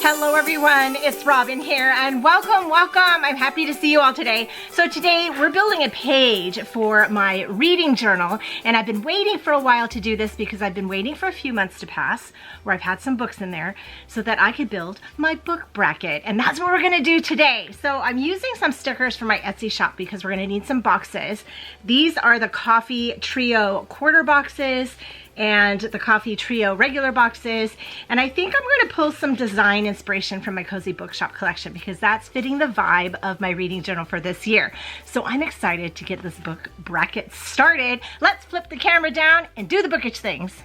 Hello everyone, it's Robin here and welcome. I'm happy to see you all today. So today we're building a page for my reading journal, and I've been waiting for a while to do this because I've been waiting for a few months to pass where I've had some books in there so that I could build my book bracket, and that's what we're gonna do today. So I'm using some stickers from my Etsy shop because we're gonna need some boxes. These are the Coffee Trio quarter boxes and the Coffee Trio regular boxes, and I think I'm going to pull some design inspiration from my Cozy Bookshop collection because that's fitting the vibe of my reading journal for this year. So I'm excited to get this book bracket started. Let's flip the camera down and do the bookish things.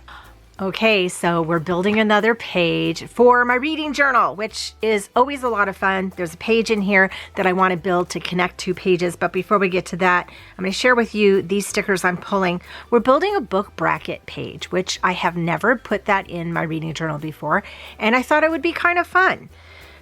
Okay, so we're building another page for my reading journal, which is always a lot of fun. There's a page in here that I want to build to connect two pages, but before we get to that, I'm going to share with you these stickers I'm pulling. We're building a book bracket page, which I have never put that in my reading journal before, and I thought it would be kind of fun.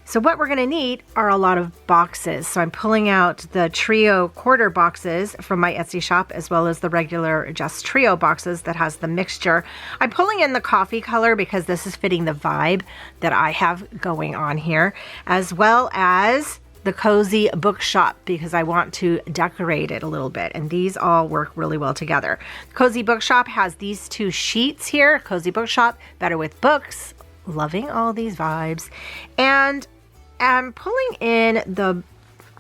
So what we're going to need are a lot of boxes. So I'm pulling out the Trio quarter boxes from my Etsy shop, as well as the regular just Trio boxes that has the mixture. I'm pulling in the coffee color because this is fitting the vibe that I have going on here, as well as the Cozy Bookshop because I want to decorate it a little bit, and these all work really well together. Cozy Bookshop has these two sheets here. Cozy Bookshop, better with books. Loving all these vibes. And I'm pulling in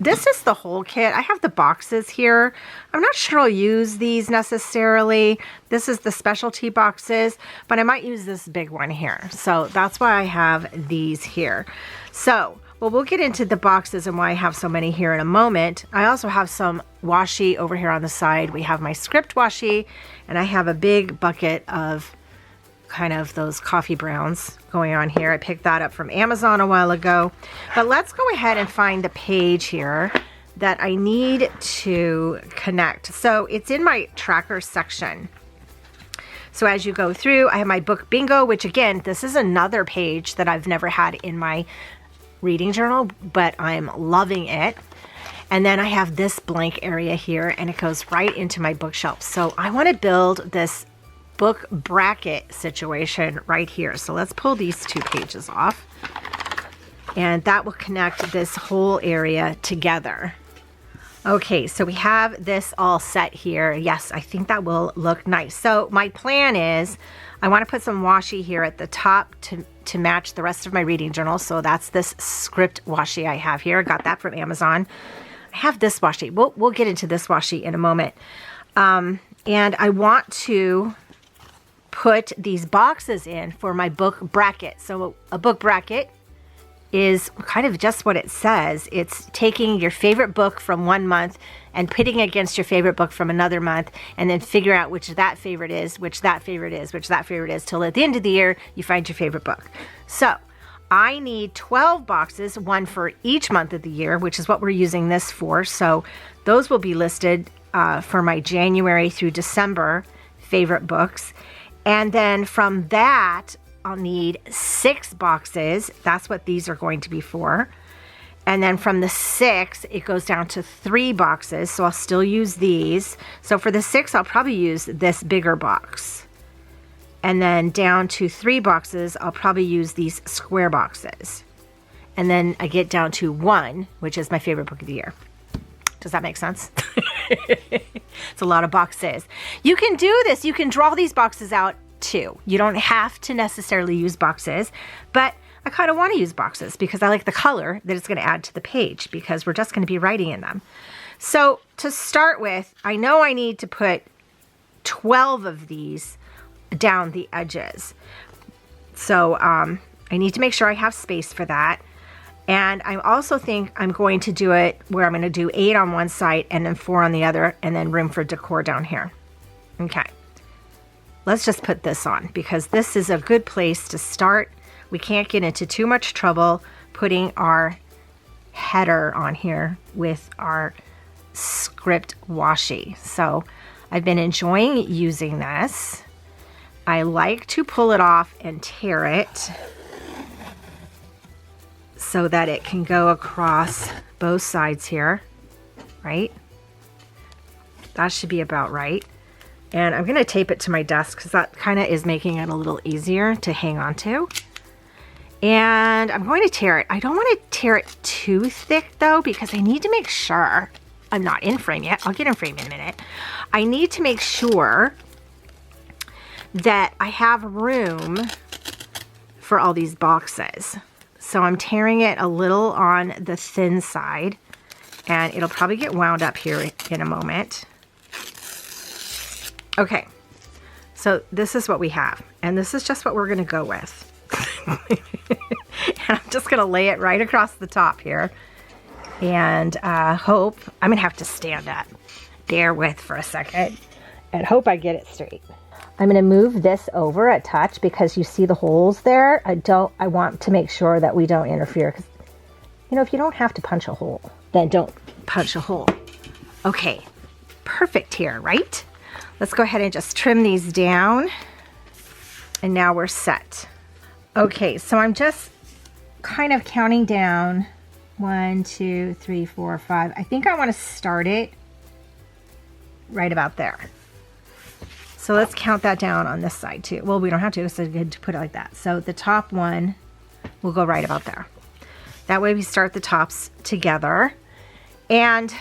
this is the whole kit. I have the boxes here. I'm not sure I'll use these necessarily. This is the specialty boxes, but I might use this big one here. So that's why I have these here. So, well, we'll get into the boxes and why I have so many here in a moment. I also have some washi over here on the side. We have my script washi, and I have a big bucket of kind of those coffee browns going on here. I picked that up from Amazon a while ago. But let's go ahead and find the page here that I need to connect. So it's in my tracker section. So as you go through, I have my book bingo, which again, this is another page that I've never had in my reading journal, but I'm loving it. And then I have this blank area here, and it goes right into my bookshelf. So I want to build this book bracket situation right here. So let's pull these two pages off, and that will connect this whole area together. Okay, so we have this all set here. Yes, I think that will look nice. So my plan is I want to put some washi here at the top to match the rest of my reading journal. So that's this script washi I have here. I got that from Amazon. I have this washi. We'll get into this washi in a moment. And I want to put these boxes in for my book bracket. So a book bracket is kind of just what it says. It's taking your favorite book from one month and putting it against your favorite book from another month, and then figure out which that favorite is, which that favorite is, which that favorite is, till at the end of the year you find your favorite book. So I need 12 boxes, one for each month of the year, which is what we're using this for. So those will be listed for my January through December favorite books. And then from that, I'll need 6 boxes. That's what these are going to be for. And then from the 6, it goes down to 3 boxes. So I'll still use these. So for the 6, I'll probably use this bigger box. And then down to 3 boxes, I'll probably use these square boxes. And then I get down to 1, which is my favorite book of the year. Does that make sense? It's a lot of boxes. You can do this. You can draw these boxes out too. You don't have to necessarily use boxes, but I kind of want to use boxes because I like the color that it's going to add to the page because we're just going to be writing in them. So to start with, I know I need to put 12 of these down the edges. So I need to make sure I have space for that. And I also think I'm going to do it where I'm going to do 8 on one side and then 4 on the other, and then room for decor down here. Okay. Let's just put this on because this is a good place to start. We can't get into too much trouble putting our header on here with our script washi. So I've been enjoying using this. I like to pull it off and tear it so that it can go across both sides here, right? That should be about right. And I'm gonna tape it to my desk because that kind of is making it a little easier to hang on to. And I'm going to tear it. I don't want to tear it too thick though, because I need to make sure I'm not in frame yet. I'll get in frame in a minute. I need to make sure that I have room for all these boxes. So I'm tearing it a little on the thin side, and it'll probably get wound up here in a moment. Okay, so this is what we have, and this is just what we're gonna go with. And I'm just gonna lay it right across the top here, and hope, I'm gonna have to stand up, bear with for a second, and hope I get it straight. I'm gonna move this over a touch because you see the holes there. I want to make sure that we don't interfere, because, you know, if you don't have to punch a hole, then don't punch a hole. Okay, perfect here, right? Let's go ahead and just trim these down, and now we're set. Okay, so I'm just kind of counting down 1, 2, 3, 4, 5. I think I want to start it right about there. So let's count that down on this side too. Well, we don't have to, so good to put it like that. So the top one will go right about there. That way we start the tops together. And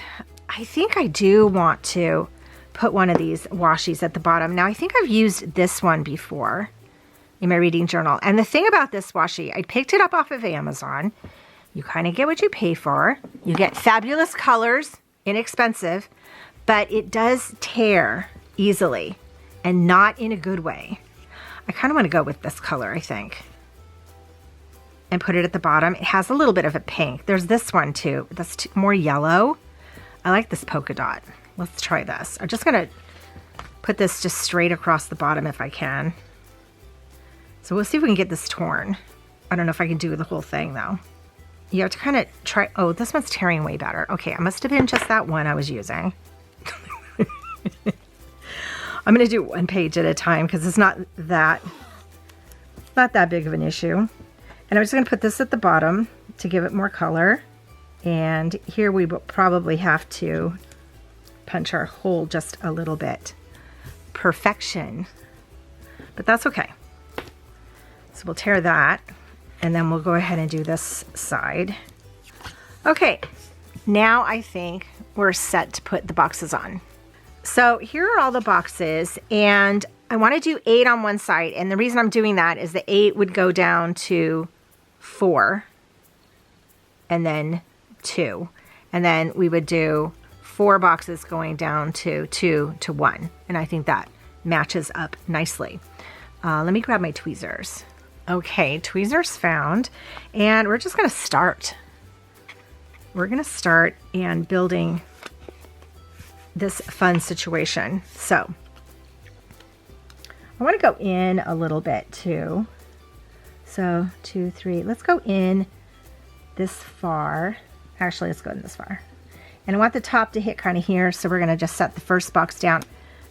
I think I do want to put one of these washies at the bottom. Now I think I've used this one before in my reading journal. And the thing about this washi, I picked it up off of Amazon. You kind of get what you pay for. You get fabulous colors, inexpensive, but it does tear easily and not in a good way. I kind of want to go with this color, I think, and put it at the bottom. It has a little bit of a pink. There's this one too, that's more yellow. I like this polka dot. Let's try this. I'm just gonna put this just straight across the bottom if I can. So we'll see if we can get this torn. I don't know if I can do the whole thing though. You have to kind of try, oh, this one's tearing way better. Okay, I must have been just that one I was using. I'm gonna do one page at a time because it's not that big of an issue. And I'm just gonna put this at the bottom to give it more color. And here we will probably have to punch our hole just a little bit. Perfection, but that's okay. So we'll tear that, and then we'll go ahead and do this side. Okay, now I think we're set to put the boxes on. So here are all the boxes, and I want to do 8 on one side, and the reason I'm doing that is the 8 would go down to 4, and then 2, and then we would do 4 boxes going down to 2 to 1, and I think that matches up nicely. Let me grab my tweezers. Okay, tweezers found, and we're just gonna start. We're gonna start and building this fun situation. So I want to go in a little bit too. So 2, 3, let's go in this far. Actually, let's go in this far. And I want the top to hit kind of here, so we're gonna just set the first box down.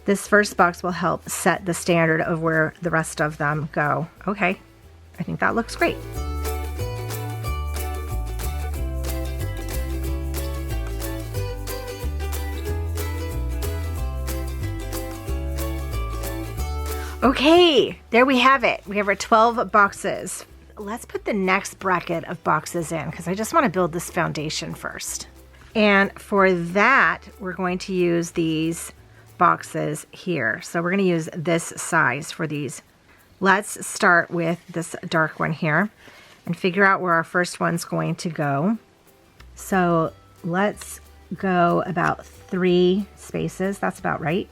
This first box will help set the standard of where the rest of them go. Okay, I think that looks great. Okay, there we have it. We have our 12 boxes. Let's put the next bracket of boxes in because I just want to build this foundation first. And for that, we're going to use these boxes here. So we're going to use this size for these. Let's start with this dark one here and figure out where our first one's going to go. So let's go about 3 spaces. That's about right.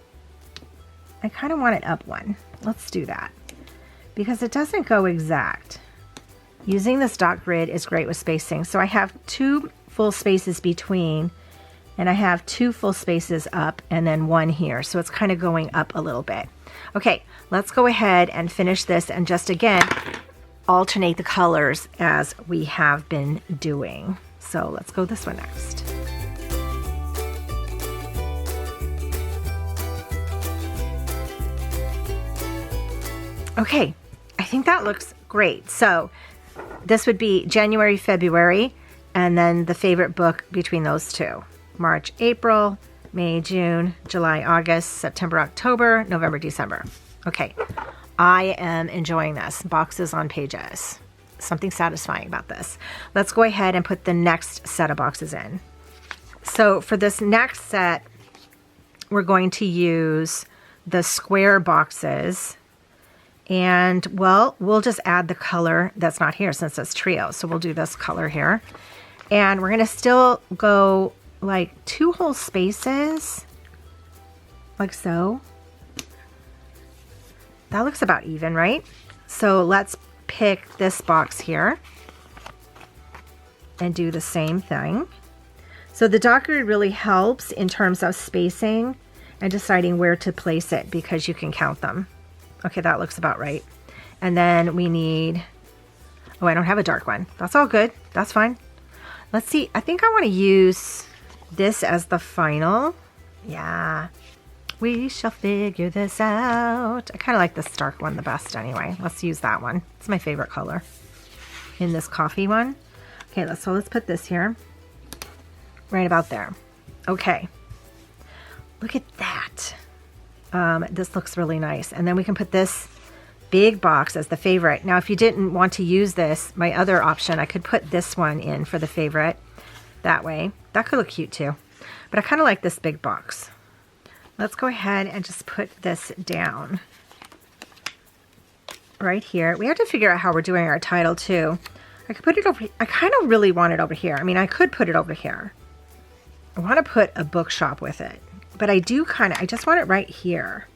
I kind of want it up 1. Let's do that because it doesn't go exact. Using this dot grid is great with spacing. So I have 2 full spaces between, and I have 2 full spaces up and then 1 here. So it's kind of going up a little bit. Okay, let's go ahead and finish this and just again, alternate the colors as we have been doing. So let's go this one next. Okay, I think that looks great. So this would be January, February, and then the favorite book between those 2. March, April, May, June, July, August, September, October, November, December. Okay, I am enjoying this. Boxes on pages. something satisfying about this. Let's go ahead and put the next set of boxes in. So for this next set, we're going to use the square boxes. And, well, we'll just add the color that's not here since it's trio. So we'll do this color here. And we're going to still go like 2 whole spaces, like so. That looks about even, right? So let's pick this box here and do the same thing. So the dot grid really helps in terms of spacing and deciding where to place it because you can count them. Okay, that looks about right. And then we need, oh, I don't have a dark one. That's all good. That's fine. Let's see. I think I want to use this as the final. Yeah. We shall figure this out. I kind of like this dark one the best anyway. Let's use that one. It's my favorite color in this coffee one. Okay, let's put this here. Right about there. Okay. Look at that. This looks really nice. And then we can put this big box as the favorite. Now, if you didn't want to use this, my other option, I could put this one in for the favorite that way. That could look cute too. But I kind of like this big box. Let's go ahead and just put this down right here. We have to figure out how we're doing our title too. I could put it over, I kind of really want it over here. I mean, I could put it over here. I want to put a bookshop with it. But I do kind of, I just want it right here.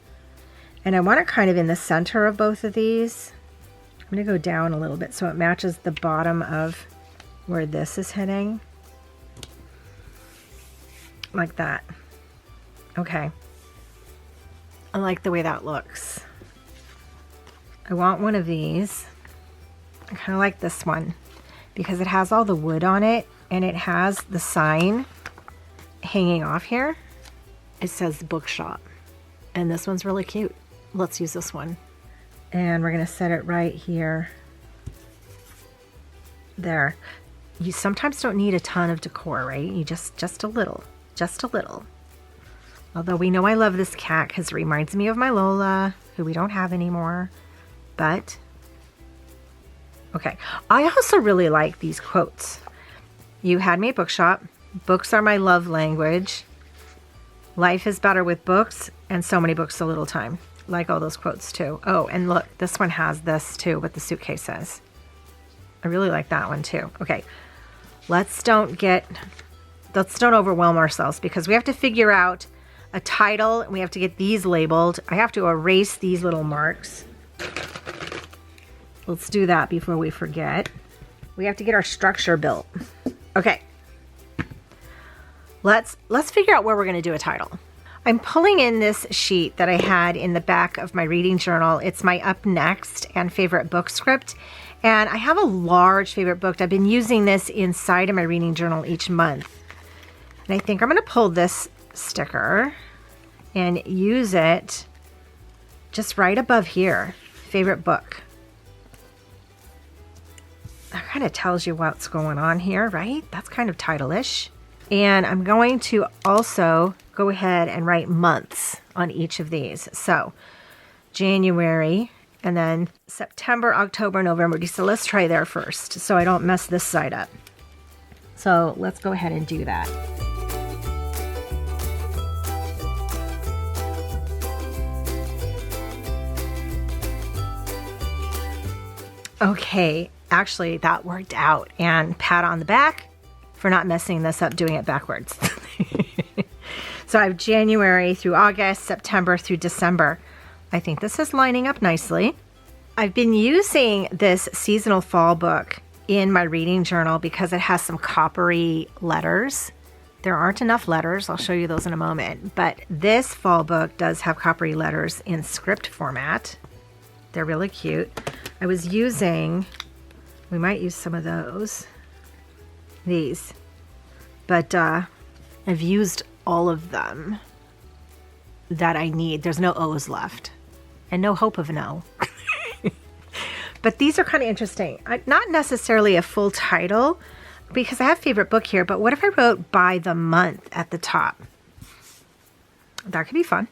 And I want it kind of in the center of both of these. I'm going to go down a little bit so it matches the bottom of where this is hitting. Like that. Okay. I like the way that looks. I want one of these. I kind of like this one because it has all the wood on it and it has the sign hanging off here. It says Bookshop, and this one's really cute. Let's use this one. And we're going to set it right here. There. You sometimes don't need a ton of decor, right? You just a little. Although we know I love this cat because it reminds me of my Lola, who we don't have anymore. But, okay. I also really like these quotes. You had me at Bookshop. Books are my love language. Life is better with books, and so many books, so little time. Like all those quotes too. Oh, and look, this one has this too, what the suitcase says. I really like that one too. Okay, let's don't overwhelm ourselves because we have to figure out a title and we have to get these labeled. I have to erase these little marks. Let's do that before we forget. We have to get our structure built. Okay. Let's figure out where we're going to do a title. I'm pulling in this sheet that I had in the back of my reading journal. It's my up next and favorite book script. And I have a large favorite book. I've been using this inside of my reading journal each month. And I think I'm going to pull this sticker and use it just right above here. Favorite book. That kind of tells you what's going on here, right? That's kind of title-ish. And I'm going to also go ahead and write months on each of these. So January, and then September, October, November, December. Let's try there first so I don't mess this side up. So let's go ahead and do that. Okay, actually that worked out, and pat on the back for not messing this up doing it backwards. So I have January through August, September through December. I think this is lining up nicely. I've been using this seasonal fall book in my reading journal because it has some coppery letters. There aren't enough letters. I'll show you those in a moment. But this fall book does have coppery letters in script format. They're really cute. I was using, we might use some of those. These, but I've used all of them that I need. There's no O's left and no hope of an O. But these are kind of interesting. Not necessarily a full title because I have favorite book here, but what if I wrote by the month at the top? That could be fun.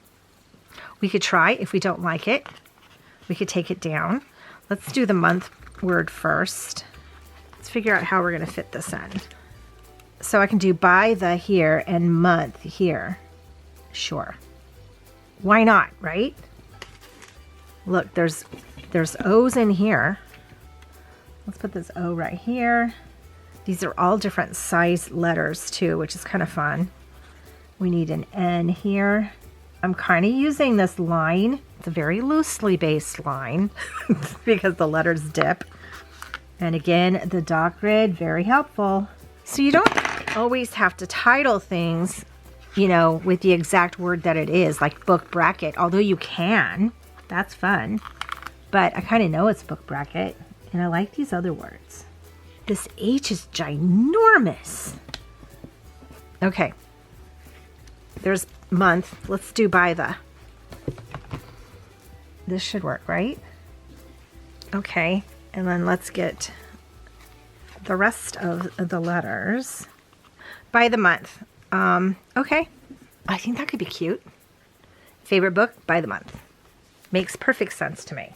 We could try. If we don't like it, we could take it down. Let's do the month word first. Let's figure out how we're going to fit this in. So I can do by the here and month here. Sure. Why not, right? Look, there's O's in here. Let's put this O right here. These are all different size letters too, which is kind of fun. We need an N here. I'm kind of using this line. It's a very loosely based line because the letters dip. And again, the dot grid, very helpful. So you don't always have to title things, you know, with the exact word that it is, like book bracket, although you can. That's fun. But I kind of know it's book bracket, and I like these other words. This H is ginormous. Okay. There's month. Let's do by the. This should work, right? Okay. And then let's get the rest of the letters. By the month. Okay. I think that could be cute. Favorite book, by the month. Makes perfect sense to me.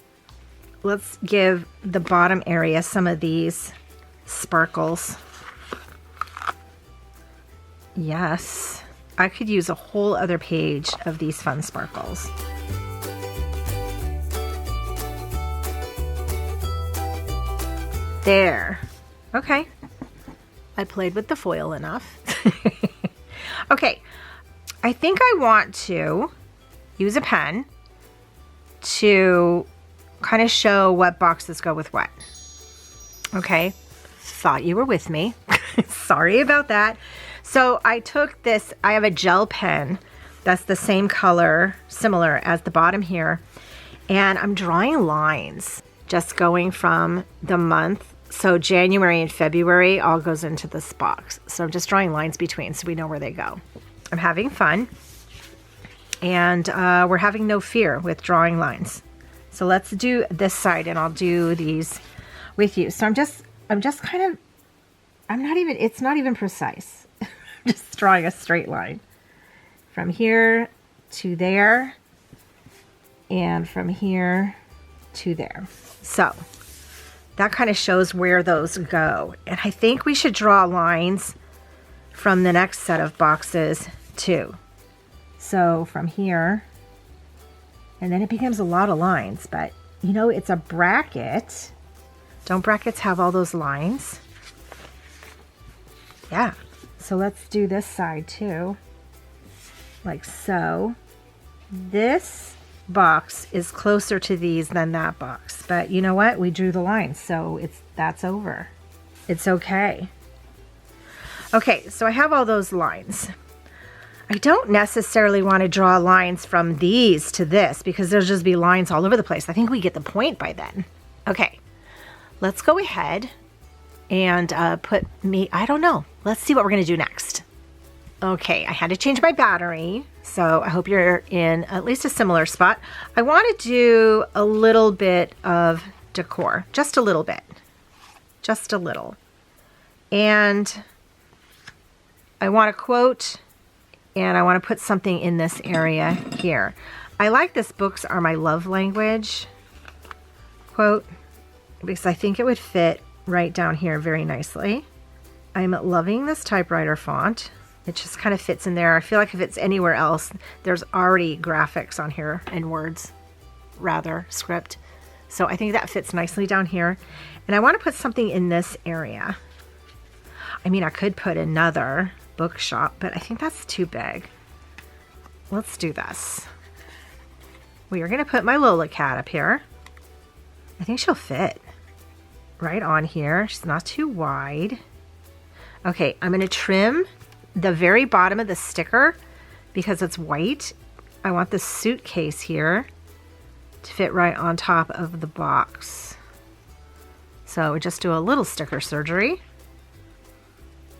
Let's give the bottom area some of these sparkles. Yes. I could use a whole other page of these fun sparkles. There. Okay. I played with the foil enough. Okay. I think I want to use a pen to kind of show what boxes go with what. Okay. Thought you were with me. Sorry about that. So I took this, I have a gel pen that's the same color, similar as the bottom here. And I'm drawing lines, just going from the month. So January and February all goes into this box. So I'm just drawing lines between so we know where they go. I'm having fun. And we're having no fear with drawing lines. So let's do this side and I'll do these with you. So I'm just kind of, it's not even precise. I'm just drawing a straight line from here to there and from here to there. So that kind of shows where those go. And I think we should draw lines from the next set of boxes too. So from here, and then it becomes a lot of lines, but you know, it's a bracket. Don't brackets have all those lines? Yeah. So let's do this side too, like so. This box is closer to these than that box, but you know what? We drew the lines, so that's over. It's okay. Okay, so I have all those lines. I don't necessarily want to draw lines from these to this because there'll just be lines all over the place. I think we get the point by then. Okay, let's go ahead and I don't know. Let's see what we're going to do next. Okay, I had to change my battery, so I hope you're in at least a similar spot. I want to do a little bit of decor, just a little bit, just a little. And I want to quote, and I want to put something in this area here. I like this "books are my love language" quote because I think it would fit right down here very nicely. I'm loving this typewriter font. It just kind of fits in there. I feel like if it's anywhere else, there's already graphics on here and words, rather, script. So I think that fits nicely down here. And I want to put something in this area. I mean, I could put another bookshop, but I think that's too big. Let's do this. We are going to put my Lola cat up here. I think she'll fit right on here. She's not too wide. Okay, I'm going to trim the very bottom of the sticker because it's white. I want the suitcase here to fit right on top of the box. So we just do a little sticker surgery.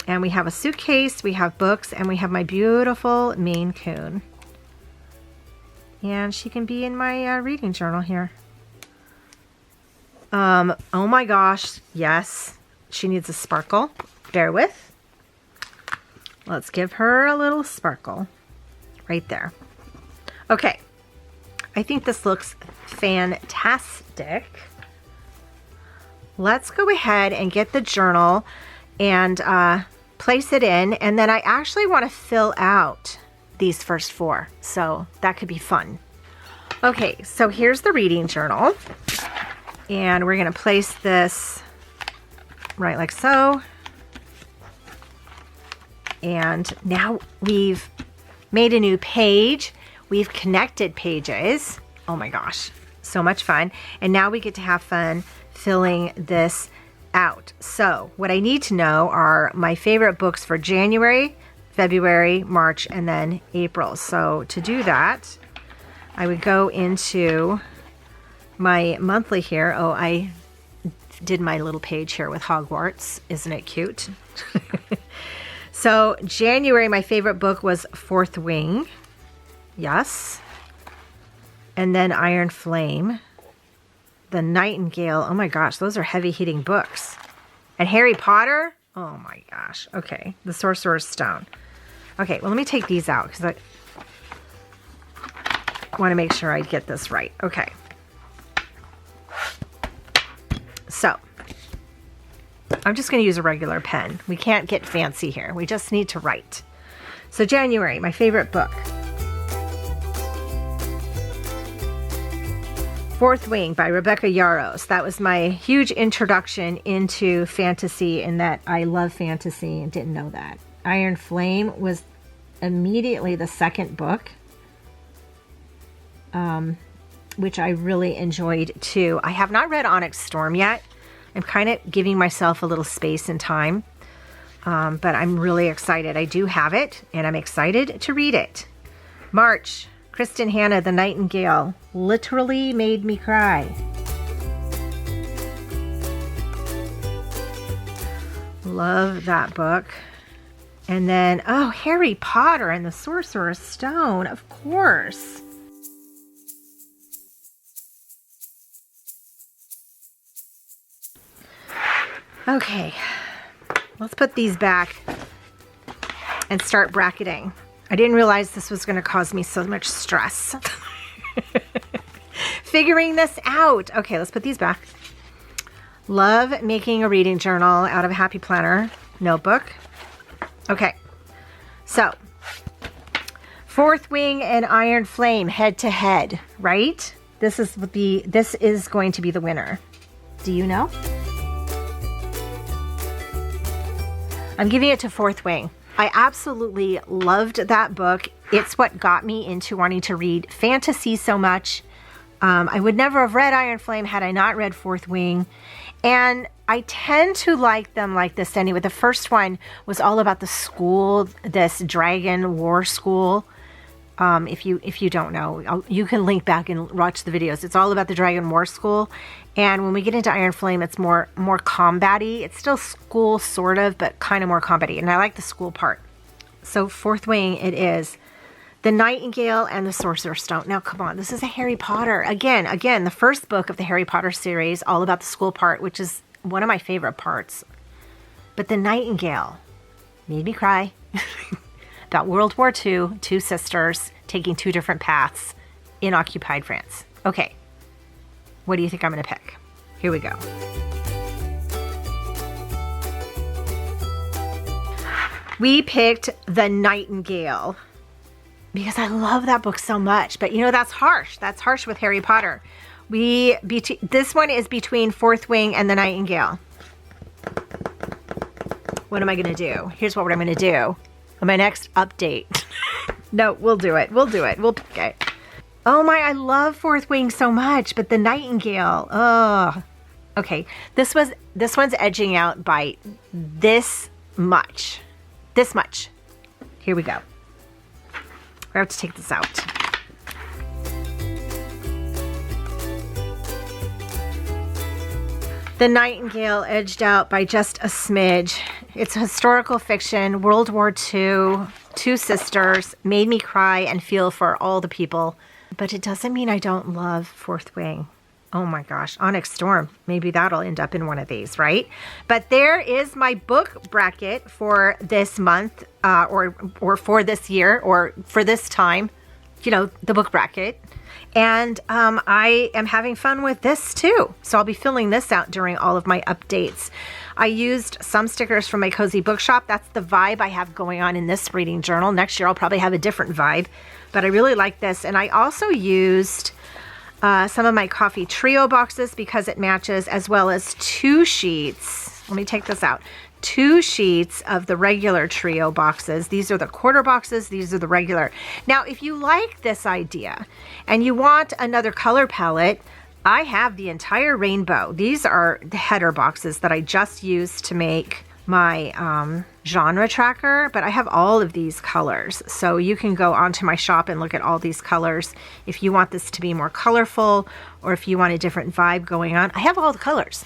And we have a suitcase, we have books, and we have my beautiful Maine Coon. And she can be in my reading journal here. Oh my gosh, yes, she needs a sparkle. Bear with. Let's give her a little sparkle right there. Okay, I think this looks fantastic. let's go ahead and get the journal and place it in. And then I actually want to fill out these first 4. So that could be fun. Okay, so here's the reading journal. And we're going to place this right like so. And now we've made a new page. We've connected pages. Oh my gosh, so much fun. And now we get to have fun filling this out. So what I need to know are my favorite books for January, February, March, and then April. So to do that, I would go into my monthly here. Oh, I did my little page here with Hogwarts. Isn't it cute? So January, my favorite book was Fourth Wing. Yes. And then Iron Flame. The Nightingale. Oh my gosh, those are heavy hitting books. And Harry Potter. Oh my gosh. Okay. The Sorcerer's Stone. Okay, well, let me take these out because I want to make sure I get this right. Okay. So I'm just going to use a regular pen. We can't get fancy here. We just need to write. So January, my favorite book. Fourth Wing by Rebecca Yarros. That was my huge introduction into fantasy, in that I love fantasy and didn't know that. Iron Flame was immediately the second book, which I really enjoyed too. I have not read Onyx Storm yet. I'm kind of giving myself a little space and time, but I'm really excited. I do have it, and I'm excited to read it. March, Kristen Hanna, The Nightingale, literally made me cry. Love that book. And then, oh, Harry Potter and the Sorcerer's Stone, of course. Okay, let's put these back and start bracketing. I didn't realize this was going to cause me so much stress. Figuring this out. Okay, let's put these back. Love making a reading journal out of a Happy Planner notebook. Okay, so Fourth Wing and Iron Flame head to head, right? This is going to be the winner. Do you know? I'm giving it to Fourth Wing. I absolutely loved that book. It's what got me into wanting to read fantasy so much. I would never have read Iron Flame had I not read Fourth Wing. And I tend to like them like this anyway. The first one was all about the school, this dragon war school. If you don't know, you can link back and watch the videos. It's all about the Dragon War School. And when we get into Iron Flame, it's more combat-y. It's still school, sort of, but kind of more combat-y. And I like the school part. So Fourth Wing it is. The Nightingale and the Sorcerer's Stone. Now, come on. This is a Harry Potter. Again, the first book of the Harry Potter series, all about the school part, which is one of my favorite parts. But the Nightingale made me cry. About World War II, two sisters taking two different paths in occupied France. Okay, what do you think I'm going to pick? Here we go. We picked The Nightingale because I love that book so much. But you know, that's harsh. That's harsh with Harry Potter. This one is between Fourth Wing and The Nightingale. What am I going to do? Here's what I'm going to do. On my next update. No, we'll do it. We'll pick it. Oh my, I love Fourth Wing so much, but The Nightingale. Oh. Okay. This one's edging out by this much. This much. Here we go. I have to take this out. The Nightingale edged out by just a smidge. It's historical fiction, World War II, two sisters, made me cry and feel for all the people. But it doesn't mean I don't love Fourth Wing. Oh my gosh, Onyx Storm. Maybe that'll end up in one of these, right? But there is my book bracket for this month, or for this year, or for this time. you know, the book bracket. And I am having fun with this too. So I'll be filling this out during all of my updates. I used some stickers from my Cozy Bookshop. That's the vibe I have going on in this reading journal. Next year I'll probably have a different vibe, but I really like this. And I also used some of my coffee trio boxes because it matches, as well as 2 sheets. Let me take this out. 2 sheets of the regular trio boxes. These are the quarter boxes. These are the regular. Now, if you like this idea and you want another color palette, I have the entire rainbow. These are the header boxes that I just used to make my genre tracker, but I have all of these colors. So you can go onto my shop and look at all these colors. If you want this to be more colorful, or if you want a different vibe going on, I have all the colors.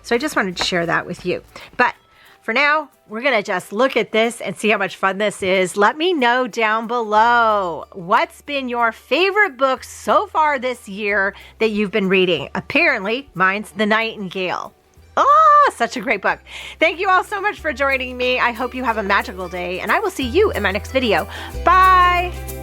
So I just wanted to share that with you. But for now, we're gonna just look at this and see how much fun this is. Let me know down below, what's been your favorite book so far this year that you've been reading? Apparently, mine's The Nightingale. Oh, such a great book. Thank you all so much for joining me. I hope you have a magical day, and I will see you in my next video. Bye.